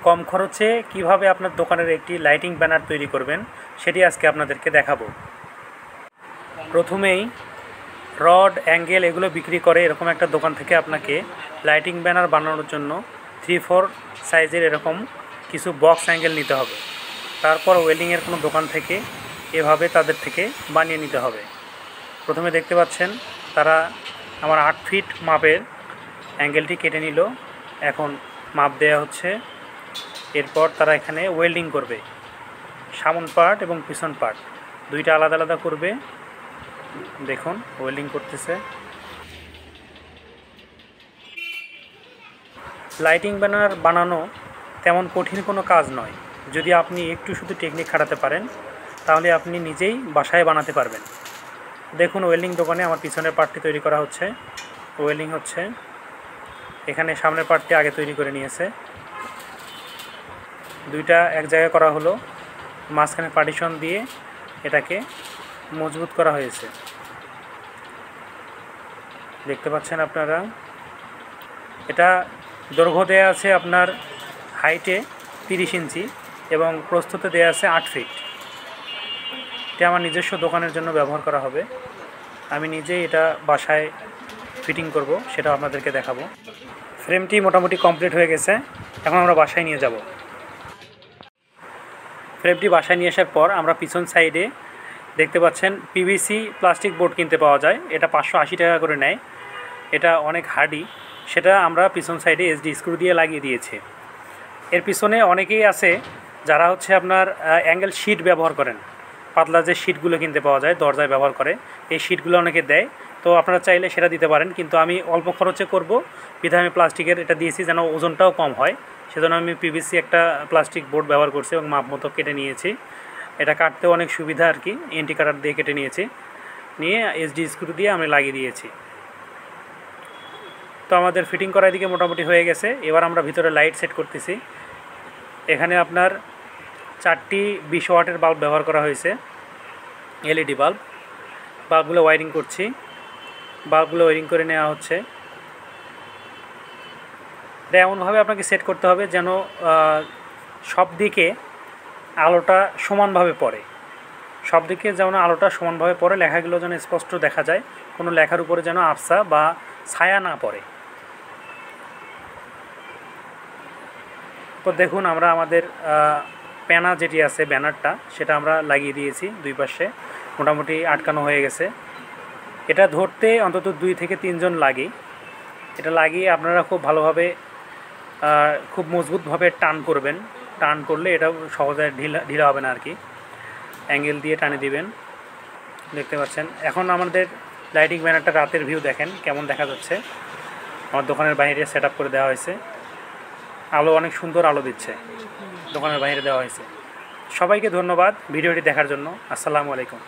কম খরচে কিভাবে আপনার দোকানের একটি লাইটিং ব্যানার তৈরি করবেন সেটি আজকে আপনাদেরকে দেখাবো। প্রথমেই রড, অ্যাঙ্গেল এগুলো বিক্রি করে এরকম একটা দোকান থেকে আপনাকে লাইটিং ব্যানার বানানোর জন্য 3-4 সাইজের এরকম কিছু বক্স অ্যাঙ্গেল নিতে হবে। তারপর ওয়েল্ডিংয়ের কোনো দোকান থেকে এভাবে তাদের থেকে বানিয়ে নিতে হবে। প্রথমে দেখতে পাচ্ছেন তারা আমার 8 ফিট মাপের অ্যাঙ্গেলটি কেটে নিল। এখন মাপ দেওয়া হচ্ছে। এরপর তারা এখানে ওয়েল্ডিং করবে, সামন পার্ট এবং পিছন পার্ট দুইটা আলাদা আলাদা করবে। দেখুন ওয়েল্ডিং করতেছে। লাইটিং ব্যানার বানানো তেমন কঠিন কোনো কাজ নয়। যদি আপনি একটু শুধু টেকনিক খাটাতে পারেন তাহলে আপনি নিজেই বাসায় বানাতে পারবেন। দেখুন ওয়েল্ডিং দোকানে আমার পিছনের পার্টটি তৈরি করা হচ্ছে, ওয়েল্ডিং হচ্ছে। এখানে সামনের পার্টটি আগে তৈরি করে নিয়েছে। দুইটা এক জায়গায় করা হলো, মাঝখানে পার্টিশন দিয়ে এটাকে মজবুত করা হয়েছে। দেখতে পাচ্ছেন আপনারা। এটা দৈর্ঘ্য দেয়া আছে আপনার হাইটে 30 ইঞ্চি এবং প্রস্থতে দেয়া আছে 8 ফিট। এটা আমার নিজস্ব দোকানের জন্য ব্যবহার করা হবে। আমি নিজেই এটা বাসায় ফিটিং করব, সেটা আপনাদেরকে দেখাবো। ফ্রেমটি মোটামুটি কমপ্লিট হয়ে গেছে। এখন আমরা বাসায় নিয়ে যাব। ফ্রেমটি বাসায় নিয়ে আসার পর আমরা পিছন সাইডে দেখতে পাচ্ছেন পিভিসি প্লাস্টিক বোর্ড কিনতে পাওয়া যায়। এটা 580 টাকা করে নেয়। এটা অনেক হার্ডি। সেটা আমরা পিছন সাইডে এসডি স্ক্রু দিয়ে লাগিয়ে দিয়েছি। এর পিছনে অনেকেই আছে যারা হচ্ছে আপনার অ্যাঙ্গেল শিট ব্যবহার করেন। পাতলা যে শিটগুলো কিনতে পাওয়া যায় দরজায় ব্যবহার করে, এই শিটগুলো অনেকে দেয়। তো আপনারা চাইলে সেটা দিতে পারেন, কিন্তু আমি অল্প খরচে করব বিধায় আমি প্লাস্টিকের এটা দিয়েছি যেন ওজনটাও কম হয়। সেজন্য আমি পিভিসি একটা প্লাস্টিক বোর্ড ব্যবহার করছি এবং মাপ মতো কেটে নিয়েছি। এটা কাটতেও অনেক সুবিধা আর কি। এন্টি কাটার দিয়ে কেটে নিয়েছি, নিয়ে এসডি স্ক্রু দিয়ে আমি লাগিয়ে দিয়েছি। তো আমাদের ফিটিং করা এদিকে মোটামুটি হয়ে গেছে। এবার আমরা ভিতরে লাইট সেট করতেছি। এখানে আপনার 4টি 20 ওয়াটের বাল্ব ব্যবহার করা হয়েছে, এলইডি বাল্ব। বাল্বগুলো ওয়ারিং করছি। বাল্বগুলো ওয়ারিং করে নেওয়া হচ্ছে। এটা এমনভাবে আপনাকে সেট করতে হবে যেন সব দিকে আলোটা সমানভাবে পড়ে। সব দিকে যেন আলোটা সমানভাবে পড়ে, লেখাগুলো যেন স্পষ্ট দেখা যায়, কোনো লেখার উপরে যেন আবছা বা ছায়া না পড়ে। তো দেখুন আমরা আমাদের প্যানা যেটি আছে ব্যানারটা, সেটা আমরা লাগিয়ে দিয়েছি। দুই পাশে মোটামুটি আটকানো হয়ে গেছে। এটা ধরতে অন্তত 2 থেকে 3 জন লাগে। এটা লাগিয়ে আপনারা খুব ভালোভাবে খুব মজবুতভাবে টান করবেন। টান করলে এটা সহজে ঢিলা হবে না আর কি। অ্যাঙ্গেল দিয়ে টানে দিবেন। দেখতে পাচ্ছেন এখন আমাদের লাইটিং ব্যানারটা রাতের ভিউ দেখেন কেমন দেখা যাচ্ছে। আমার দোকানের বাইরে সেট আপ করে দেওয়া হয়েছে। আলো অনেক সুন্দর আলো দিচ্ছে, দোকানের বাইরে দেওয়া হয়েছে। সবাইকে ধন্যবাদ ভিডিওটি দেখার জন্য। আসসালামু আলাইকুম।